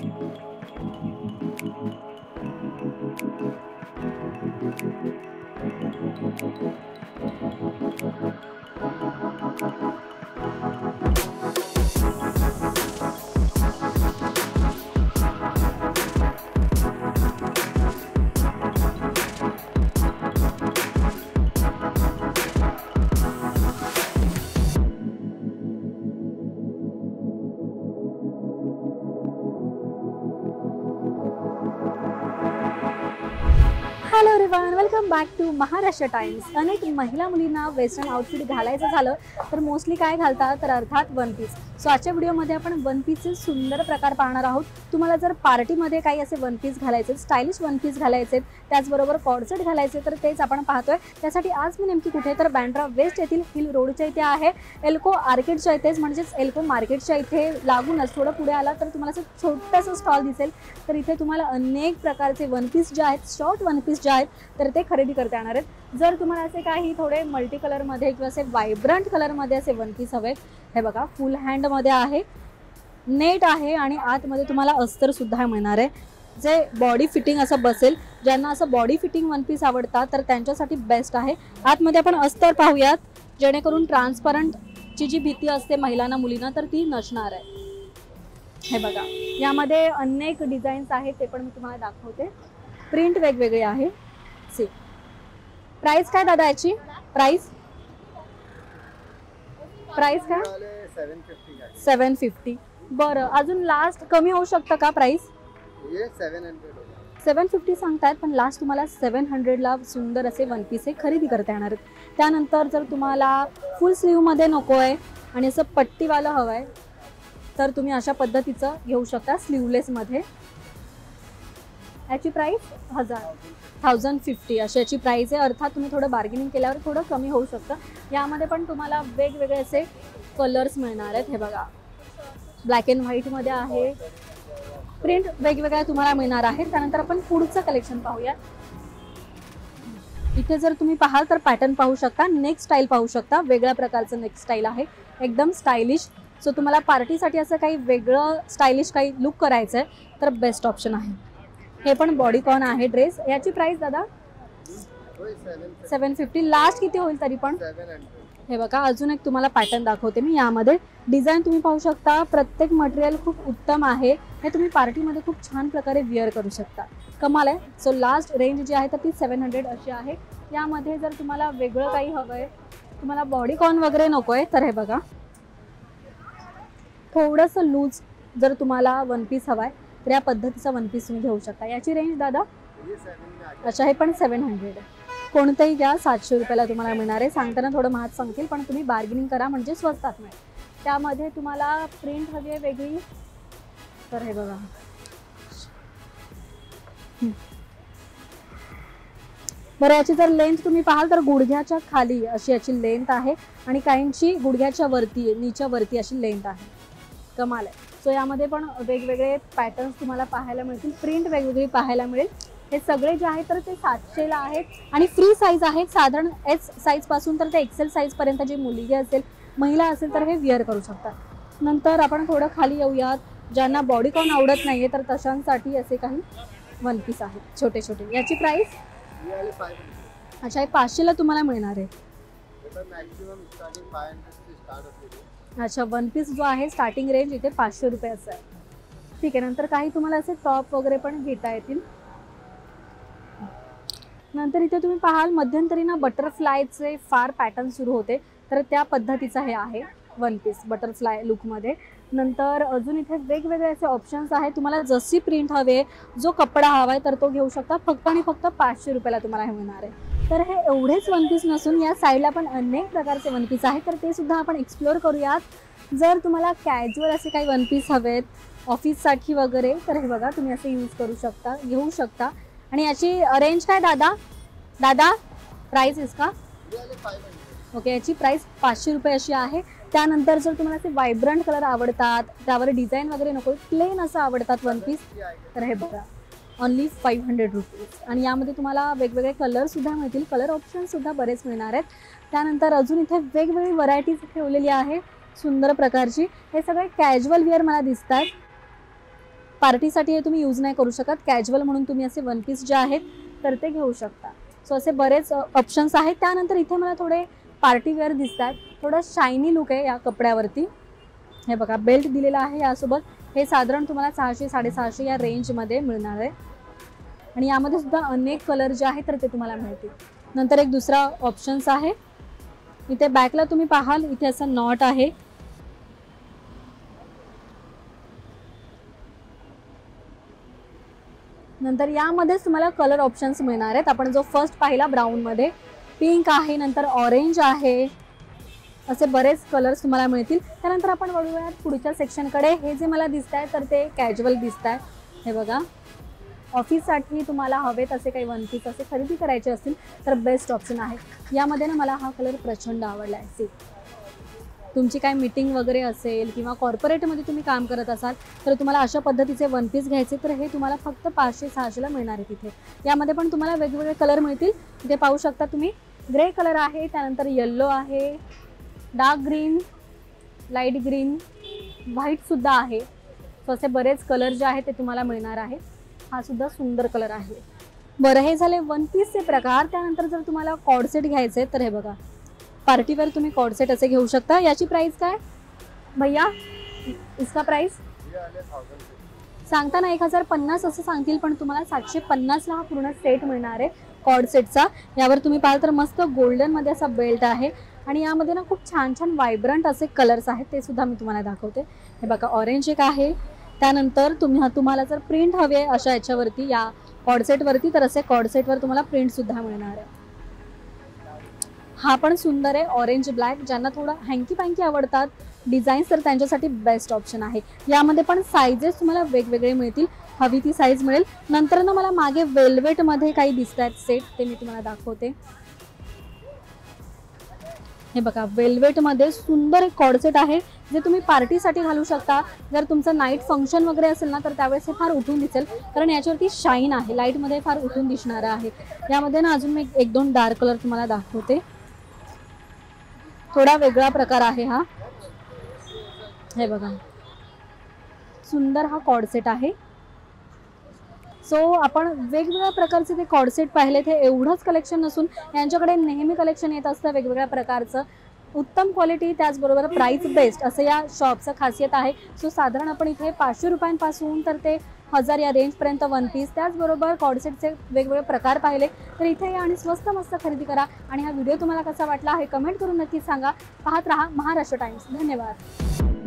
Hello everyone, welcome back to Maharashtra Times. अनेक महिला मुलींना वेस्टर्न आउटफिट घालायचं झालं तर मोस्टली काय घालतात तर अर्थात वन पीस. सो आजच्या व्हिडिओमध्ये आपण वन पीसचे सुंदर प्रकार पाहणार आहोत. तुम्हाला जर पार्टीमध्ये काही असे वन पीस घालायचे, स्टायलिश वन पीस घालायचे, त्याचबरोबर कॉर्सेट घालायचे तर तेच आपण पाहतोय. त्यासाठी आज मी नेमकी कुठे तर बँड्रा वेस्ट येथील हिल रोडच्या इथे आहे. एल्को आर्केडच्या इथेच म्हणजेच एल्को मार्केटच्या इथे लागूनच थोडं पुढे आला तर तुम्हाला असं छोटंसं स्टॉल दिसेल. तर इथे तुम्हाला अनेक प्रकारचे वन पीस जे आहेत, शॉर्ट वन पीस जे आहेत तर ते खरेदी करता येणार आहेत. जर तुम्हाला असे काही थोडे मल्टी कलरमध्ये किंवा असे व्हायब्रंट कलरमध्ये असे वन पीस हवे, हे बघा फुल हँडमध्ये आहे, नेट आहे आणि आतमध्ये तुम्हाला अस्तर सुद्धा मिळणार आहे जे बॉडी फिटिंग असं बसेल. ज्यांना असं बॉडी फिटिंग वन पीस आवडतात तर त्यांच्यासाठी बेस्ट आहे. आतमध्ये आपण अस्तर पाहूयात जेणेकरून ट्रान्सपरंटची जी भीती असते महिलांना मुलींना तर ती नसणार आहे. हे बघा यामध्ये अनेक डिझाईन्स आहेत ते पण मी तुम्हाला दाखवते. प्रिंट वेगवेगळे आहे. सी प्राइस काय दादा याची? प्राइस काय? 750. बरं, अजून लास्ट कमी होऊ शकतं का प्राइस? 750 सांगतायत पण लास्ट तुम्हाला 700ला सुंदर असे वन पीस हे खरेदी करता येणार आहेत. त्यानंतर जर तुम्हाला फुल स्लीवमध्ये नको आहे आणि असं पट्टीवालं हवं आहे तर तुम्ही अशा पद्धतीचं घेऊ शकता स्लीवलेसमध्ये. याची प्राइस 1050 अशी याची प्राइस आहे. अर्थात तुम्ही थोडं बार्गेनिंग केल्यावर थोडं कमी होऊ शकतं. यामध्ये पण तुम्हाला वेगवेगळे असे कलर्स मिळणार आहेत. हे बघा ब्लॅक अँड व्हाईटमध्ये आहे, प्रिंट वेगवेगळ्या तुम्हाला मिळणार आहेत. त्यानंतर आपण पुढचं कलेक्शन पाहूया. इथे जर तुम्ही पाहाल तर पॅटर्न पाहू शकता, नेक स्टाईल पाहू शकता. वेगळ्या प्रकारचं नेक स्टाईल आहे, एकदम स्टायलिश. सो तुम्हाला पार्टीसाठी असं काही वेगळं स्टायलिश काही लुक करायचं आहे तर बेस्ट ऑप्शन आहे. हे पण बॉडीकॉन आहे ड्रेस. याची प्राइस दादा 750. लास्ट किती होईल तरी पण? 700. हे बघा अजून एक तुम्हाला पॅटर्न दाखवते मी. यामध्ये डिझाईन तुम्ही पाहू शकता. प्रत्येक मटेरियल खूप उत्तम आहे. हे तुम्ही पार्टीमध्ये खूप छान प्रकारे विअर करू शकता. कमाल आहे. सो लास्ट रेंज जी आहे तर ती 700 अशी आहे. यामध्ये जर तुम्हाला वेगळं काही हवं आहे, तुम्हाला बॉडीकॉन वगैरे नको आहे तर हे बघा थोडंसं लूज जर तुम्हाला वन पीस हवा आहे तर या पद्धतीचा वन पीस तुम्ही घेऊ शकता. याची रेंज दादा अच्छा हे पण 700. कोणतंही घ्या 700 रुपयाला तुम्हाला मिळणार आहे. सांगताना थोडं महाग सांगतील पण तुम्ही बार्गेनिंग करा म्हणजे स्वस्तात मिळेल. त्यामध्ये तुम्हाला प्रिंट हवी आहे वेगळी तर हे बघा बरं. याची जर लेंथ तुम्ही पाहाल तर गुडघ्याच्या खाली अशी याची लेंथ आहे आणि काहींची गुडघ्याच्या वरती नीच्या वरती अशी लेंथ आहे. कमाल आहे. सो यामध्ये पण वेगवेगळे पॅटर्न्स तुम्हाला पाहायला मिळतील, प्रिंट वेगवेगळी पाहायला मिळेल. हे सगळे जे आहे तर ते 700ला आहेत आणि फ्री साईज आहेत. साधारण एस साईजपासून तर ते एक्सेल साईजपर्यंत जी मुलगी असेल, महिला असेल तर हे विअर करू शकतात. नंतर आपण थोडं खाली येऊयात. ज्यांना बॉडीकॉन आवडत नाही आहे तर तशांसाठी असे काही वन पीस आहेत छोटे छोटे. याची प्राइस अच्छा हे 500ला तुम्हाला मिळणार आहे. अच्छा वन पीस जो आहे स्टार्टिंग रेंज इथे 500 रुपये असं आहे. ठीक आहे. नंतर काही तुम्हाला असे टॉप वगैरे पण घेता येतील. नंतर इथे तुम्ही पाहाल मध्यंतरीना बटरफ्लायचे फार पॅटर्न सुरू होते तर त्या पद्धतीचा हे आहे वन पीस बटरफ्लाय लुकमध्ये. नंतर अजून इथे वेगवेगळे असे ऑप्शन्स आहेत. तुम्हाला जशी प्रिंट हवे, जो कपडा हवा आहे तर तो घेऊ शकता. फक्त आणि फक्त 500 रुपयाला तुम्हाला हे मिळणार आहे. तर हे एवढेच वन पीस नसून या साईडला पण अनेक प्रकारचे वन पीस आहेत तर ते सुद्धा आपण एक्सप्लोअर करूयात. जर तुम्हाला कॅज्युअल असे काही वन पीस हवेत ऑफिससाठी वगैरे तर हे बघा तुम्ही असे यूज करू शकता, घेऊ शकता. आणि याची रेंज काय दादा प्राइस इसका? ओके याची प्राइस 500 रुपये अशी आहे. त्यानंतर जर तुम्हाला असे व्हायब्रंट कलर आवडतात, त्यावर डिझाईन वगैरे नको, प्लेन असं आवडतात वन पीस तर हे बघा ओनली 500 रुपीज. आणि यामध्ये तुम्हाला वेगवेगळे कलरसुद्धा मिळतील, कलर ऑप्शनसुद्धा बरेच मिळणार आहेत. त्यानंतर अजून इथे वेगवेगळी व्हरायटीज ठेवलेली आहे सुंदर प्रकारची. हे सगळे कॅज्युअल वेअर मला दिसतात. पार्टीसाठी हे तुम्ही यूज नाही करू शकत, कॅज्युअल म्हणून तुम्ही असे वन पीस जे आहेत तर ते घेऊ शकता. सो असे बरेच ऑप्शन्स आहेत. त्यानंतर इथे मला थोडे पार्टी वेअर दिसतात, थोडं शायनी लुक आहे या कपड्यावरती. हे बघा बेल्ट दिलेला आहे यासोबत. हे साधारण तुम्हाला 600-650 या रेंजमध्ये मिळणार आहे. आणि यामध्ये सुद्धा अनेक कलर जे आहेत तर ते तुम्हाला मिळतील. नंतर एक दुसरा ऑप्शन्स आहे, इथे बॅकला तुम्ही पाहाल इथे असं नॉट आहे. नंतर यामध्येच तुम्हाला कलर ऑप्शन्स मिळणार आहेत. आपण जो फर्स्ट पाहिला ब्राऊनमध्ये, पिंक आहे, नंतर ऑरेंज आहे, असे बरेच कलर्स तुम्हाला मिळतील. त्यानंतर आपण वळूयात पुढच्या सेक्शनकडे. हे जे मला दिसत आहे तर ते कॅज्युअल दिसत आहे. हे बघा, ऑफिससाठी तुम्हाला हवेत असे काही वन पीस असे खरेदी करायचे असतील तर बेस्ट ऑप्शन आहे. यामध्ये ना मला हा कलर प्रचंड आवडला आहे. सी, तुमची काय मीटिंग वगैरे असेल किंवा कॉर्पोरेटमध्ये तुम्ही काम करत असाल तर तुम्हाला अशा पद्धतीचे वन पीस घ्यायचे तर हे तुम्हाला फक्त 500-600ला मिळणार आहे तिथे. यामध्ये पण तुम्हाला वेगवेगळे कलर मिळतील. इथे पाहू शकता तुम्ही, ग्रे कलर आहे, त्यानंतर येल्लो आहे, डार्क ग्रीन, लाईट ग्रीन, व्हाईटसुद्धा आहे. सो असे बरेच कलर जे आहेत ते तुम्हाला मिळणार आहे. हा सुद्धा सुंदर कलर आहे. बरं, हे झाले वन पीसचे प्रकार. त्यानंतर जर तुम्हाला कॉर्डसेट घ्यायचे तर हे बघा, पार्टीवेअर तुम्ही कॉर्डसेट असे घेऊ शकता. याची प्राइस काय भैया, इसका प्राइस सांगताना 1050 असं सांगतील, पण तुम्हाला 750ला हा पूर्ण सेट मिळणार आहे कॉर्डसेटचा. यावर तुम्ही पाहाल तर मस्त गोल्डनमध्ये असा बेल्ट आहे आणि यामध्ये ना खूप छान छान व्हायब्रंट असे कलर्स आहेत, ते सुद्धा मी तुम्हाला दाखवते. हे बघा, ऑरेंज एक आहे. त्यानंतर तुम्हाला जर प्रिंट हवे आहे अशा याच्यावरती या कॉर्डसेटवरती तर असे कॉर्डसेटवर तुम्हाला प्रिंटसुद्धा मिळणार आहे. हा पण सुंदर आहे, ऑरेंज ब्लॅक. ज्यांना थोडं हँकी पँकी आवडतात डिझाईन्स तर त्यांच्यासाठी बेस्ट ऑप्शन आहे. यामध्ये पण साईजेस तुम्हाला वेगवेगळे मिळतील, हवी ती साईज मिळेल. नंतर ना मला मागे वेल्वेटमध्ये काही दिसत आहेत सेट, ते मी तुम्हाला दाखवते. हे बघा, वेल्वेटमध्ये सुंदर एक कॉर्डसेट आहे जे तुम्ही पार्टीसाठी घालू शकता. जर तुमचं नाईट फंक्शन वगैरे असेल ना तर त्यावेळेस हे फार उठून दिसेल, कारण याच्यावरती शाईन आहे, लाईटमध्ये फार उठून दिसणार आहे. यामध्ये ना अजून मी 1-2 डार्क कलर तुम्हाला दाखवते. थोडा वेगळा प्रकार आहे हा. हे बघा, सुंदर हा कॉर्डसेट आहे. सो आपण वेगवेगळ्या प्रकारचे ते कॉर्डसेट पाहिले, ते एवढंच कलेक्शन नसून यांच्याकडे नेहमी कलेक्शन येत असतं वेगवेगळ्या प्रकारचं. उत्तम क्वालिटी त्याचबरोबर प्राइस बेस्ट असं या शॉपचं खासियत आहे. सो साधारण आपण इथे 500 रुपयांपासून तर ते 1000 या रेंजपर्यंत वन पीस त्याचबरोबर कॉर्डसेटचे वेगवेगळे प्रकार पाहिले. तर इथे या आणि स्वस्त मस्त खरेदी करा. आणि हा व्हिडिओ तुम्हाला कसा वाटला हे कमेंट करून नक्की सांगा. पाहत रहा महाराष्ट्र टाइम्स. धन्यवाद.